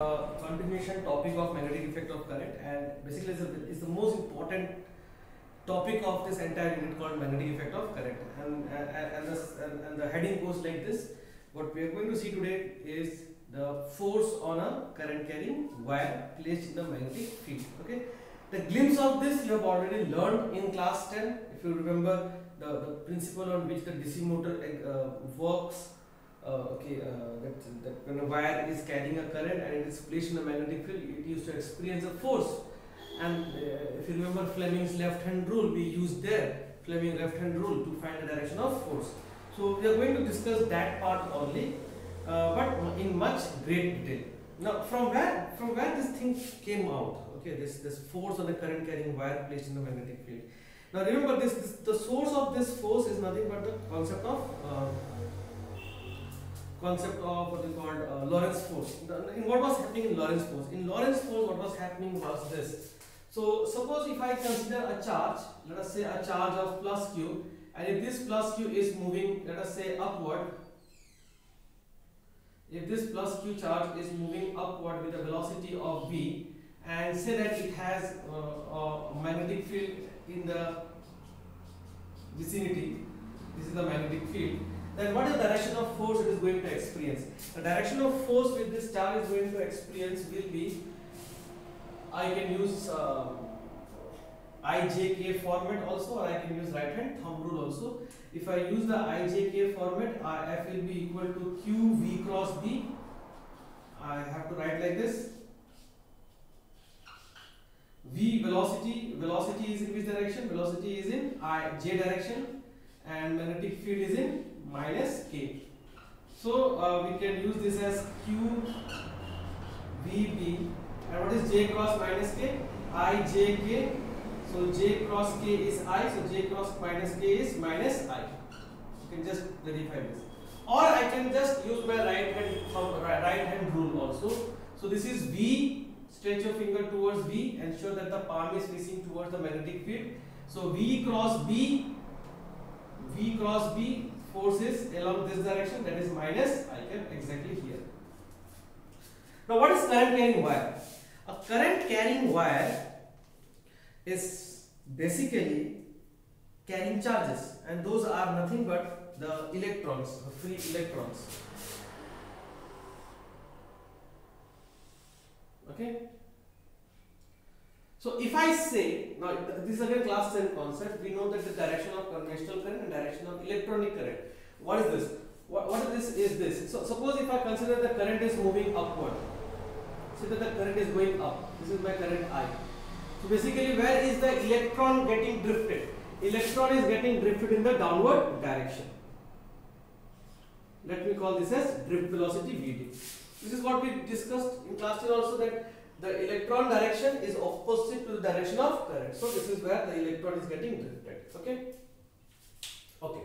Continuation topic of magnetic effect of current, and basically is the most important topic of this entire unit called magnetic effect of current, and the heading goes like this. What we are going to see today is the force on a current carrying wire placed in the magnetic field. Okay, the glimpse of this you have already learned in class 10. If you remember the principle on which the DC motor works. That when a wire is carrying a current and it is placed in a magnetic field, it used to experience a force. And if you remember Fleming's left hand rule, we used there Fleming's left hand rule to find the direction of force. So we are going to discuss that part only, but in much great detail. Now, from where this thing came out? Okay, this force on the current carrying wire placed in the magnetic field. Now remember the source of this force is nothing but the concept of what we called Lorentz force. In what was happening in Lorentz force? In Lorentz force, what was happening was this. So suppose if I consider a charge, let us say a charge of plus q, and if this plus q is moving, let us say upward, if this plus q charge is moving upward with a velocity of v, and say that it has a magnetic field in the vicinity, this is the magnetic field, then what is the direction of force it is going to experience? The direction of force with this charge is going to experience will be, I can use IJK format also, or I can use right hand thumb rule also. If I use the IJK format, F will be equal to Q V cross B. I have to write like this. V velocity is in which direction? Velocity is in J direction, and magnetic field is in minus K. So we can use this as Q VB, and what is J cross minus K? IJK. So J cross K is I, so J cross minus K is minus I. You can just verify this, or I can just use my right hand rule also. So this is V. Stretch your finger towards V, ensure that the palm is facing towards the magnetic field. So V cross B, force is along this direction, that is minus I can exactly here. Now what is current carrying wire? A current carrying wire is basically carrying charges, and those are nothing but the electrons, the free electrons. Okay. So if I say, now this is again class 10 concept, we know that the direction of conventional current and direction of electronic current. What is this? What is this? So suppose if I consider the current is moving upward, say that the current is going up, this is my current I. So basically where is the electron getting drifted? Electron is getting drifted in the downward direction. Let me call this as drift velocity Vd. This is what we discussed in class 10 also, that the electron direction is opposite to the direction of current. So this is where the electron is getting drifted. Okay. Okay.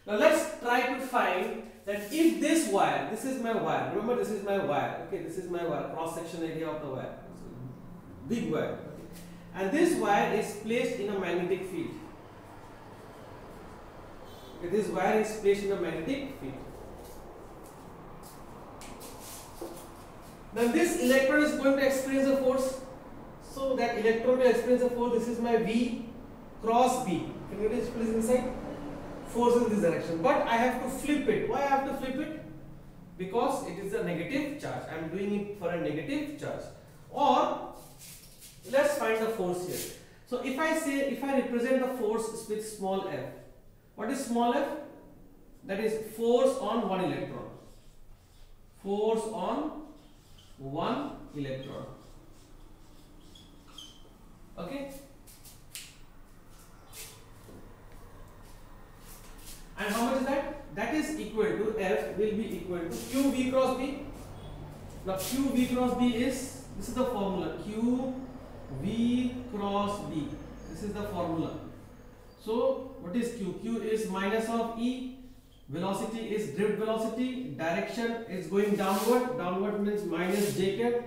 Now let's try to find that if this wire, this is my wire. Remember, this is my wire. Okay, this is my wire. Cross section area of the wire. Big wire. Okay. And this wire is placed in a magnetic field. Okay, this wire is placed in a magnetic field. Then this electron is going to experience a force. So that electron will experience a force. This is my V cross B. Can you notice please inside? Force in this direction. But I have to flip it. Why I have to flip it? Because it is a negative charge. I am doing it for a negative charge. Or let's find the force here. So if I represent the force with small f. What is small f? That is force on one electron. Force on one electron. Okay. And how much is that? That is equal to F will be equal to Q V cross B. Now Q V cross B is, this is the formula, Q V cross B. This is the formula. So what is Q? Q is minus of E. Velocity is drift velocity, direction is going downward, downward means minus j cap,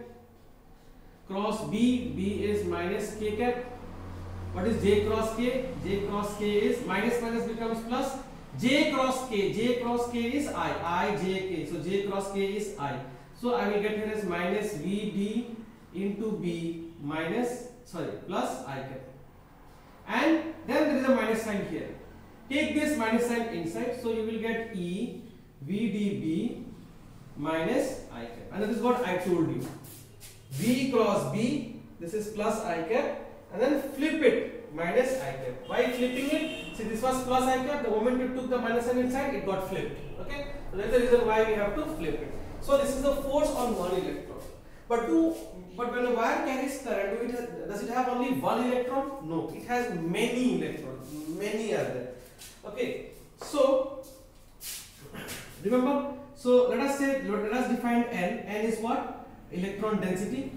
cross B, B is minus k cap. What is j cross k? J cross k is minus becomes plus, j cross k is I j k, so j cross k is I. So I will get here as minus Vd into B plus I cap. And then there is a minus sign here. Take this minus sign inside, so you will get E VdB minus I cap. And that is what I told you. V cross B, this is plus I cap, and then flip it minus I cap. Why flipping it? See, this was plus I cap. The moment you took the minus sign inside, it got flipped. Okay, so that's the reason why we have to flip it. So this is the force on one electron. But when a wire carries current, does it have only one electron? No, it has many electrons. Many are there. Okay, so remember. So let us define N. N is what? Electron density.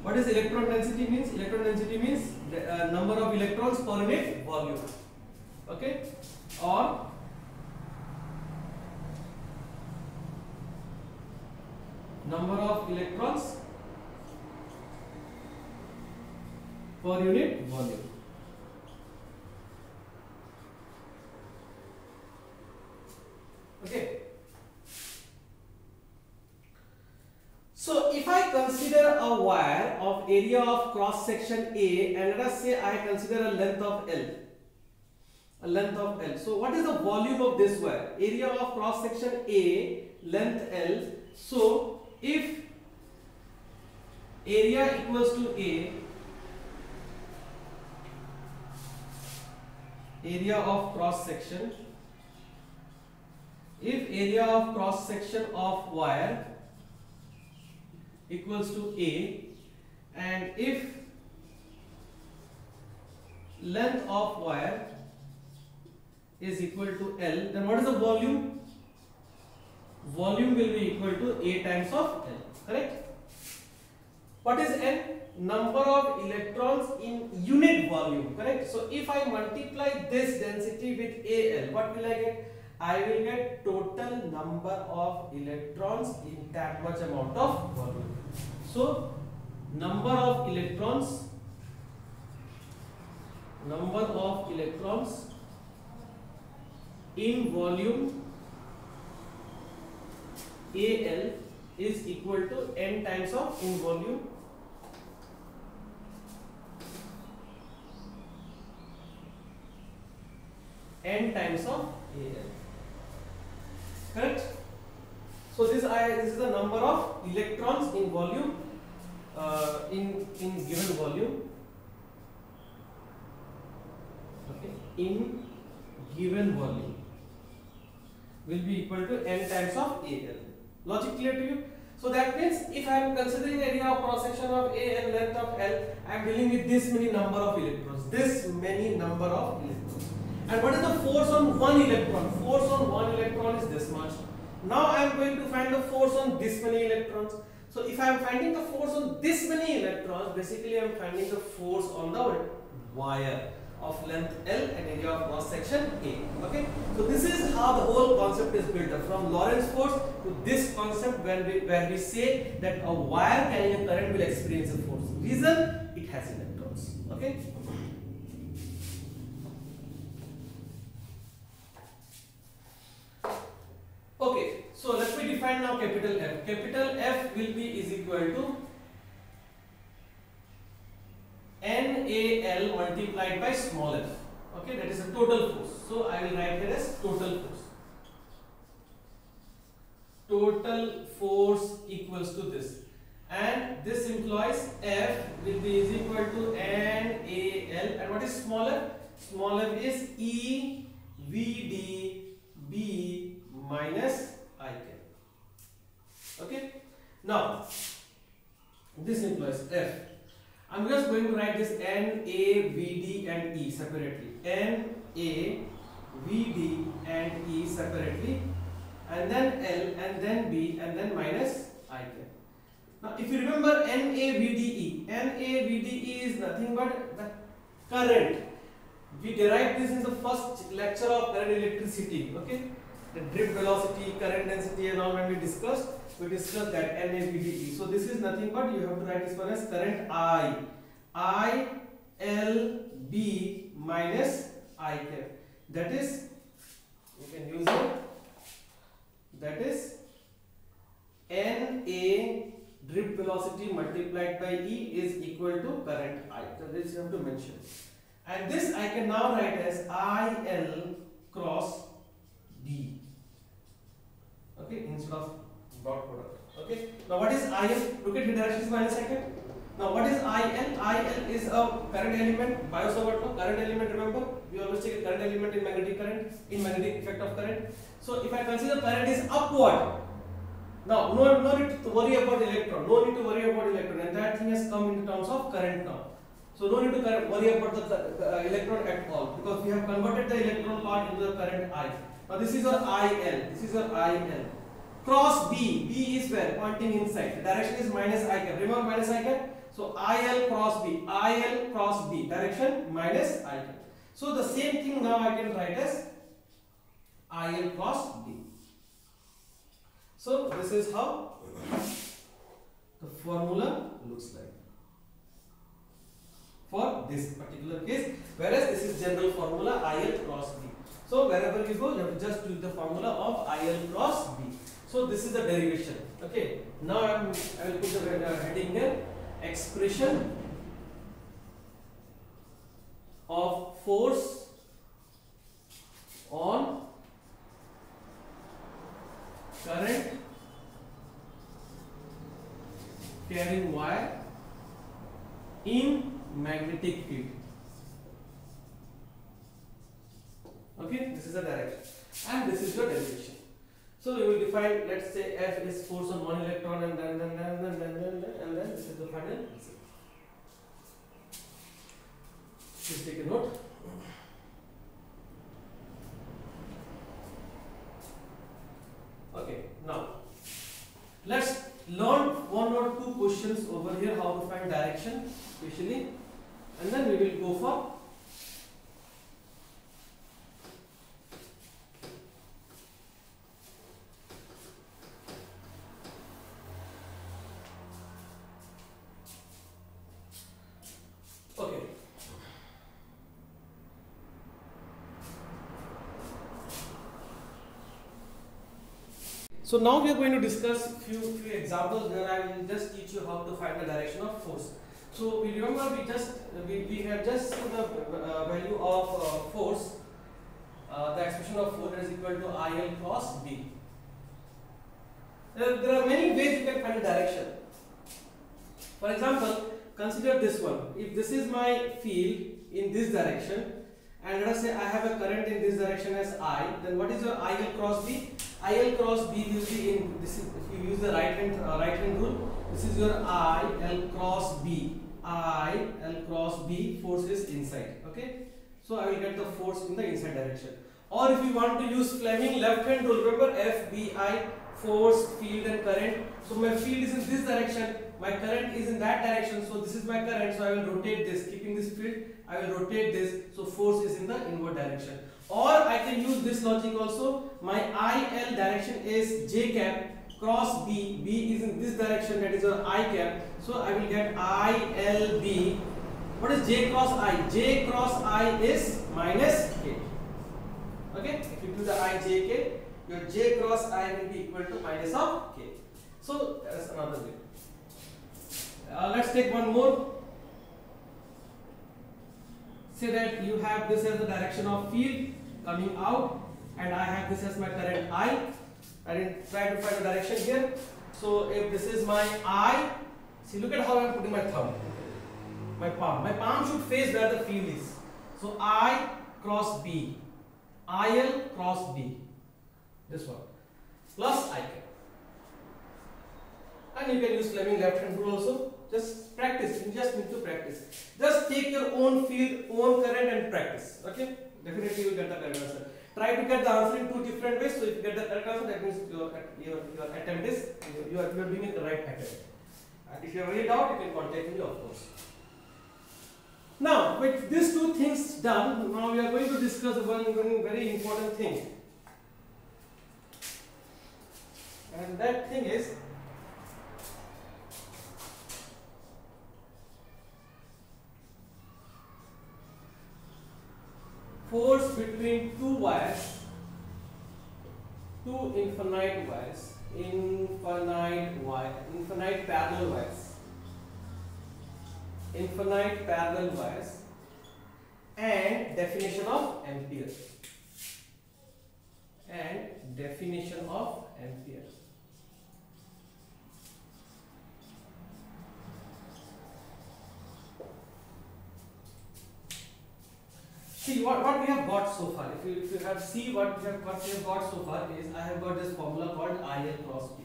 What is electron density means? Electron density means the number of electrons per unit volume. Okay, or number of electrons per unit volume. Okay. So if I consider a wire of area of cross section A, and let us say I consider a length of L. A length of L. So what is the volume of this wire? Area of cross section A, length L. So if area equals to A, area of cross section, if area of cross section of wire equals to A, and if length of wire is equal to L, then what is the volume? Volume will be equal to A times of L, correct? What is N? Number of electrons in unit volume, correct? So if I multiply this density with AL, what will I get? I will get total number of electrons in that much amount of volume. So number of electrons in volume AL is equal to N times of in volume N times of AL. Correct? So this is the number of electrons in volume in given volume. Okay, in given volume will be equal to N times of AL. Logic clear to you? So that means if I am considering area of cross section of A and length of L, I am dealing with this many number of electrons. This many number of electrons. And what is the force on one electron? Force on one electron is this much. Now I am going to find the force on this many electrons. So if I am finding the force on this many electrons, basically I am finding the force on the wire of length L and area of cross section A. Okay. So this is how the whole concept is built up, from Lorentz force to this concept where we say that a wire carrying a current will experience a force. Reason, it has electrons. Okay. Okay, so let me define now capital F. Capital F will be is equal to NaL multiplied by small f. Okay, that is a total force. So I will write here as total force. Total force equals to this, and this implies F will be is equal to NaL, and what is small f? Small f is E VdB minus I cap. Okay. Now this implies F. I'm just going to write this N, A, V, D and E separately. N, A, V, D and E separately, and then L and then B and then minus I cap. Now if you remember N, A, V, D, E, N, A, V, D, E is nothing but the current. We derived this in the first lecture of current electricity. Okay. The drift velocity, current density and all, when we discussed that NaVdE. So this is nothing but you have to write this one as current I L B minus I cap. That is, you can use it, that is Na drift velocity multiplied by E is equal to current I. So this you have to mention. And this I can now write as IL cross D. Okay, instead of dot product. Okay. Now what is IL? Look at the directions minus second. Now what is IL? IL is a current element. Biot-Savart law. Current element. Remember, we always take a current element in magnetic current, in magnetic effect of current. So if I consider current is upward. Now, no need to worry about electron. No need to worry about electron. And that thing has come in terms of current now. So no need to worry about the electron at all, because we have converted the electron part into the current I. Now this is your IL. This is your IL. Cross B. B is where? Pointing inside. The direction is minus I cap. Remember minus I cap? So IL cross B. IL cross B. Direction minus I cap. So the same thing now I can write as IL cross B. So this is how the formula looks like for this particular case, whereas this is general formula IL cross B. So wherever you go, you have to just use the formula of IL cross B. So this is the derivation. Okay. Now I will put the heading here: expression of force on current carrying wire in magnetic field. Okay, this is the direction and this is your derivation. So you will define, let's say F is force on one electron, and then this is the final answer. Please take a note. Okay, now let's learn one or two questions over here how to find direction especially, and then we will go for okay. So now we are going to discuss few examples where I will just teach you how to find the direction of force. So we remember we have just seen the value of force, the expression of force is equal to IL cross B. There are many ways you can find the direction. For example, consider this one. If this is my field in this direction, and let us say I have a current in this direction as I, then what is your IL cross B? IL cross B will be in this is, if you use the right hand rule, this is your IL cross B. IL cross B, force is inside. Okay, so I will get the force in the inside direction. Or if you want to use Fleming left hand rule, remember FBI, force, field and current. So my field is in this direction, my current is in that direction, so this is my current, so I will rotate this, keeping this field, I will rotate this, so force is in the inward direction. Or I can use this logic also, my IL direction is J cap cross B, B is in this direction, that is your I cap, so I will get ILB. What is J cross I? J cross I is minus K. Okay, if you do the IJK, your J cross I will be equal to minus of K. So that is another way. Let's take one more. Say that you have this as the direction of field coming out, and I have this as my current I. I didn't try to find the direction here. So if this is my I, see, look at how I am putting my thumb, my palm. My palm should face where the field is. So I cross B, IL cross B, this one, plus I cap. And you can use Fleming left hand rule also. Just practice, you just need to practice. Just take your own field, own current and practice. Okay? Definitely you will get the correct answer. Try to get the answer in two different ways. So if you get the correct answer, that means your attempt is, you are doing it the right attempt. And if you have any doubt, you can contact me, of course. Now, with these two things done, now we are going to discuss one very important thing. And that thing is force between two wires, two infinite wires. infinite parallel wires. Infinite parallel wires and definition of ampere. And definition of ampere. See what we have got so far. If you have see what we have got so far is I have got this formula called IL cross B.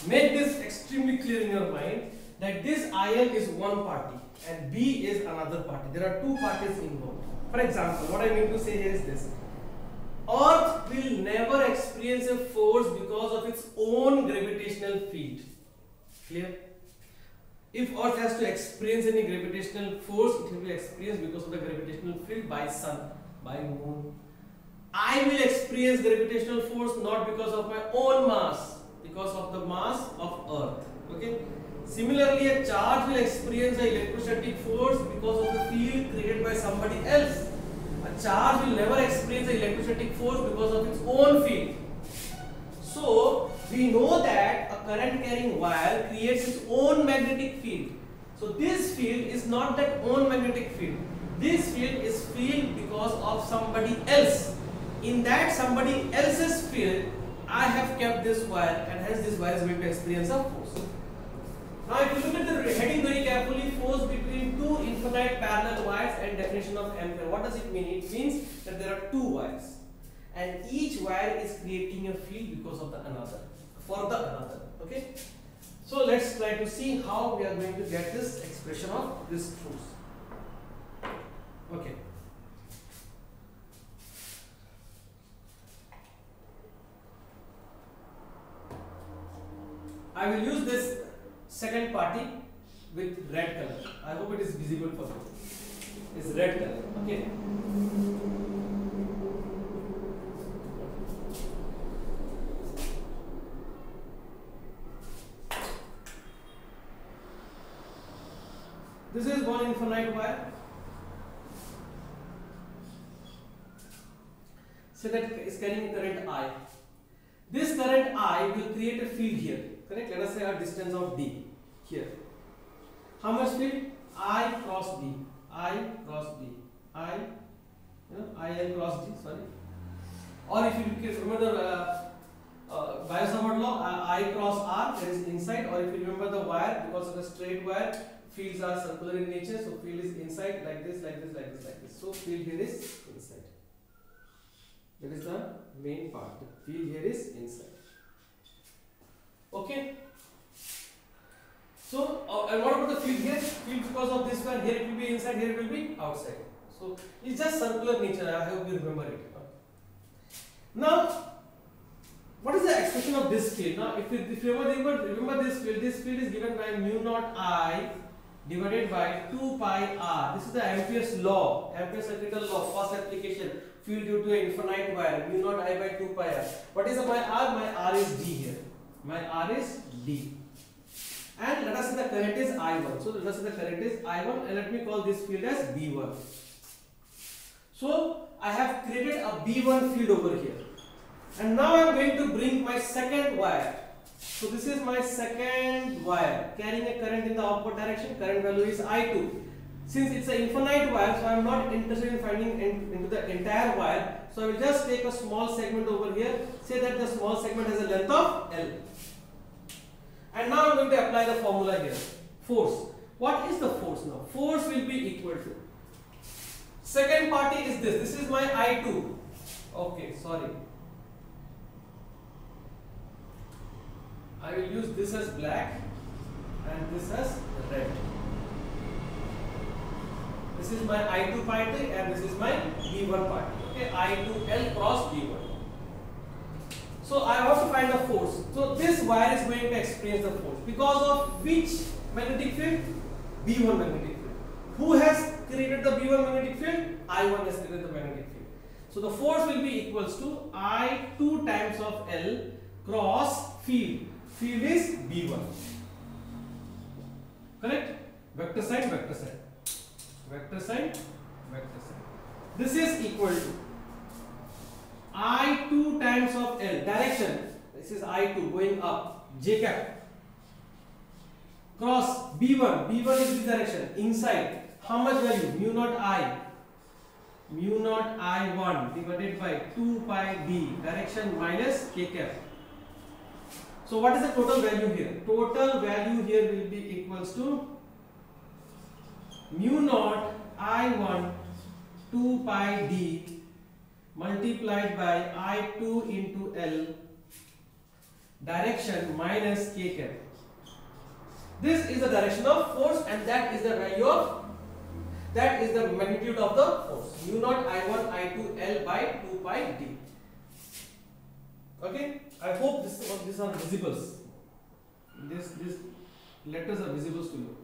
Make this extremely clear in your mind that this IL is one party and B is another party. There are two parties involved. For example, what I mean to say here is this. Earth will never experience a force because of its own gravitational field. Clear? If Earth has to experience any gravitational force, it will be experienced because of the gravitational field by Sun, by Moon. I will experience gravitational force not because of my own mass, because of the mass of Earth. Okay. Similarly, a charge will experience an electrostatic force because of the field created by somebody else. A charge will never experience an electrostatic force because of its own field. So, we know that a current carrying wire creates its own magnetic field. So, this field is not that own magnetic field. This field is field because of somebody else. In that somebody else's field, I have kept this wire and hence this wire is going to experience a force. Now if you look at the heading very carefully, force between two infinite parallel wires and definition of ampere. What does it mean? It means that there are two wires and each wire is creating a field because of the another, for the another. Okay. So let's try to see how we are going to get this expression of this force. Okay. I will use this second party with red color. I hope it is visible for you. It's red color. Okay. This is one infinite wire. So that is carrying a current I. This current I will create a field here. Correct? Let us say a distance of D here. How much field? I cross D. I cross D. IL cross D. Sorry. Or if you remember Biot Savart law, I cross R, that is inside. Or if you remember the wire, because of the straight wire, fields are circular in nature. So field is inside, like this, like this, like this, like this. So field here is inside. That is the main part. The field here is inside. Okay. So, and what about the field here? Field because of this one, here it will be inside, here it will be outside. So, it's just circular nature. I hope you remember it. Now, what is the expression of this field? Now, if you remember this field is given by mu naught I divided by 2 pi r. This is the Ampere's law, Ampere's electrical law, first application. Field due to an infinite wire, mu naught I by 2 pi r. What is my r? My r is D here. My R is D. And let us say the current is I1. So let us say the current is I1 and let me call this field as B1. So I have created a B1 field over here. And now I am going to bring my second wire. So this is my second wire carrying a current in the opposite direction. Current value is I2. Since it's an infinite wire, so I am not interested in finding into the entire wire. So I will just take a small segment over here. Say that the small segment has a length of L. And now I am going to apply the formula here. Force. What is the force now? Force will be equal to. Second party is this. This is my I2. Okay, sorry. I will use this as black and this as red. This is my I2 party and this is my B1 party. Okay, I2L cross B1. So I have to find the force. So this wire is going to experience the force. Because of which magnetic field? B1 magnetic field. Who has created the B1 magnetic field? I1 has created the magnetic field. So the force will be equals to I2 times of L cross field. Field is B1. Correct? Vector side, vector side. Vector side, vector side. This is equal to I2 times of L. Direction, this is I2 going up, J cap, cross B1. B1 is this direction, inside. How much value? Mu naught I1 divided by 2 pi d, direction minus K cap. So what is the total value here? Total value here will be equals to mu naught I1 2 pi d multiplied by I2 into L, direction minus K cap. This is the direction of force, and that is the value of, that is the magnitude of the force. Mu naught I1 I2 L by 2 pi d. Okay, I hope these are visibles. These letters are visible to you.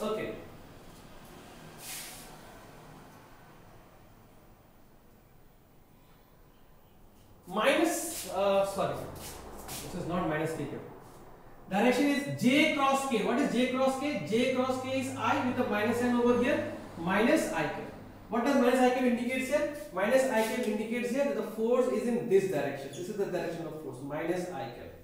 Okay. Sorry, this is not minus K cap. Direction is J cross K. What is J cross K? J cross K is I with a minus n over here, minus I cap. What does minus I cap indicates here? Minus I cap indicates here that the force is in this direction. This is the direction of force, minus I cap.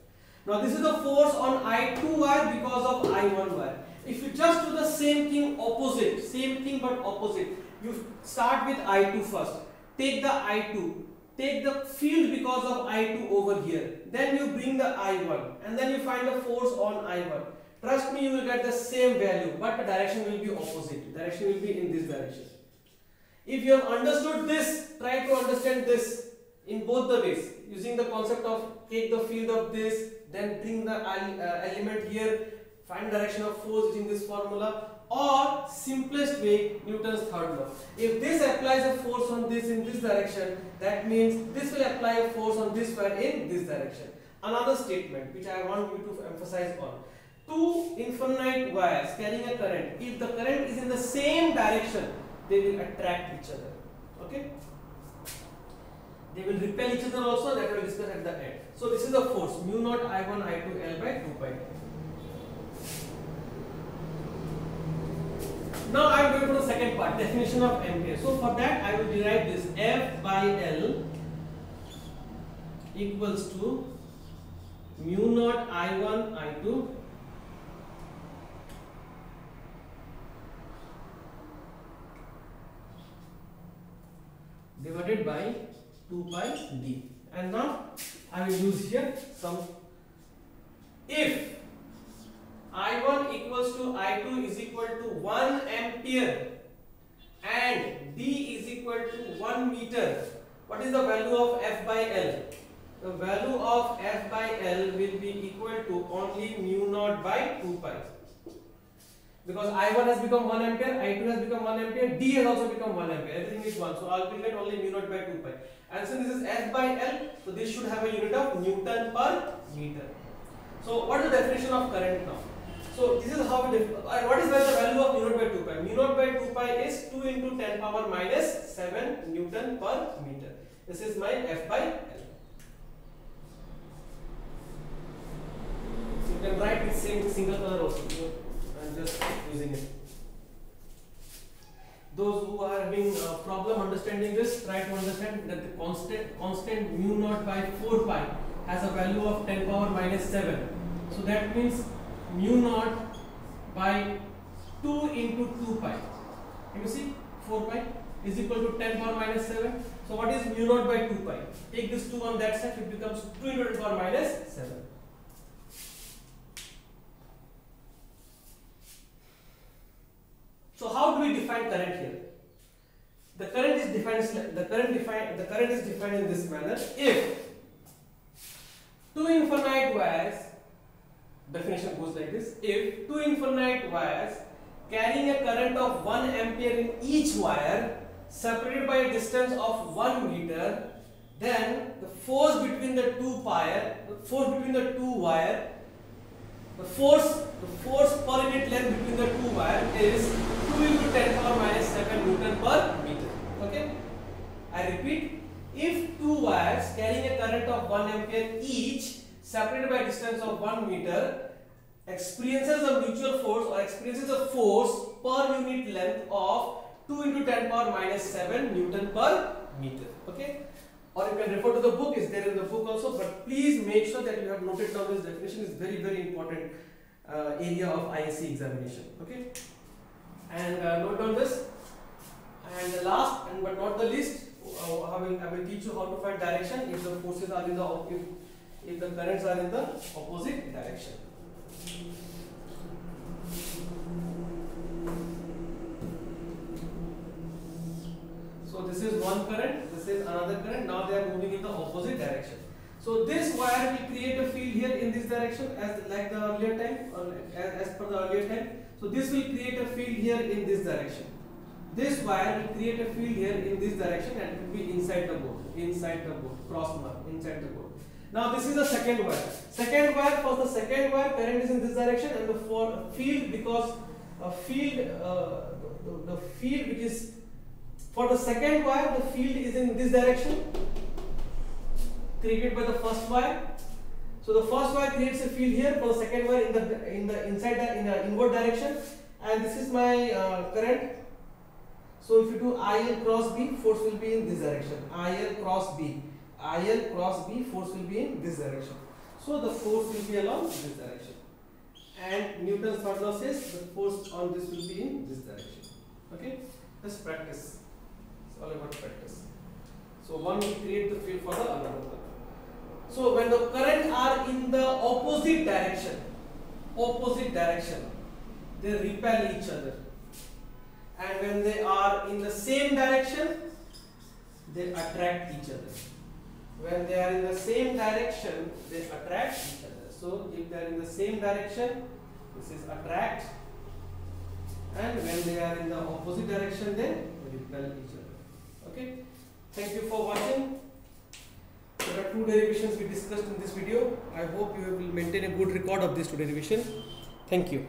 Now this is the force on I2 wire because of I1 wire. If you just do the same thing opposite, same thing but opposite, you start with I2 first. Take the I2, take the field because of I2 over here. Then you bring the I1 and then you find the force on I1. Trust me, you will get the same value, but the direction will be opposite. Direction will be in this direction. If you have understood this, try to understand this in both the ways. Using the concept of take the field of this, then bring the element here, find direction of force using this formula, or simplest way, Newton's third law. If this applies a force on this in this direction, that means this will apply a force on this wire in this direction. Another statement which I want you to emphasize on. Two infinite wires carrying a current, if the current is in the same direction, they will attract each other. Okay? They will repel each other also, that we will discuss at the end. So this is the force, mu naught I1 I2 L by 2 pi. Now I am going to the second part, definition of ampere. So for that I will derive this F by L equals to mu naught I1 I2 divided by 2 pi d. And now I will use here some, if I1 equals to I2 is equal to 1 ampere and D is equal to 1 meter, what is the value of F by L? The value of F by L will be equal to only mu naught by 2 pi. Because I1 has become 1 ampere, I2 has become 1 ampere, D has also become 1 ampere, everything is 1. So I will get only mu naught by 2 pi. And since this is F by L, so this should have a unit of Newton per meter. So what is the definition of current now? So this is how we what is the value of mu naught by 2 pi? Mu naught by 2 pi is 2 into 10 power minus 7 Newton per meter. This is my F by L. You can write with same single color also. I'm just using it. Those who are having a problem understanding this, try to understand that the constant mu naught by 4 pi has a value of 10 power minus 7. So that means mu naught by 2 into 2 pi. Can you see? 4 pi is equal to 10 power minus 7. So what is mu naught by 2 pi? Take this 2 on that side, it becomes 2 into 10 power minus 7. So how do we define current here? The current is defined in this manner. If two infinite wires, definition goes like this: if two infinite wires carrying a current of 1 ampere in each wire, separated by a distance of 1 meter, then the force between the two wire, the force per unit length between the two wire is 2 into 10 power minus 7 Newton per meter. Okay? I repeat, if two wires carrying a current of 1 ampere each, separated by a distance of 1 meter, experiences a mutual force or experiences a force per unit length of 2 into 10 power minus 7 Newton per meter. Okay, or you can refer to the book, is there in the book also, but please make sure that you have noted down this definition. Is very, very important area of ISC examination. Okay, and note down this. And the last and but not the least, I will teach you how to find direction if the forces are in the if the currents are in the opposite direction. So this is one current, this is another current. Now they are moving in the opposite direction. So this wire will create a field here in this direction, as like the earlier time, or as per the earlier time. So this will create a field here in this direction. This wire will create a field here in this direction and it will be inside the board, cross mark inside the board. Now this is the second wire. For the second wire, current is in this direction, and the field, because a field, the field which is for the second wire, the field is in this direction, created by the first wire. So the first wire creates a field here, for the second wire in the inward direction, and this is my current. So if you do IL cross B, force will be in this direction. IL cross B, force will be in this direction. So the force will be along this direction. And Newton's third law says the force on this will be in this direction. Okay, just practice. It's all about practice. So one will create the field for the another one. So when the current are in the opposite direction, they repel each other. And when they are in the same direction, they attract each other. When they are in the same direction, they attract each other. So if they are in the same direction, this is attract, and when they are in the opposite direction, they repel each other. Okay. Thank you for watching. There are two derivations we discussed in this video. I hope you will maintain a good record of these two derivations. Thank you.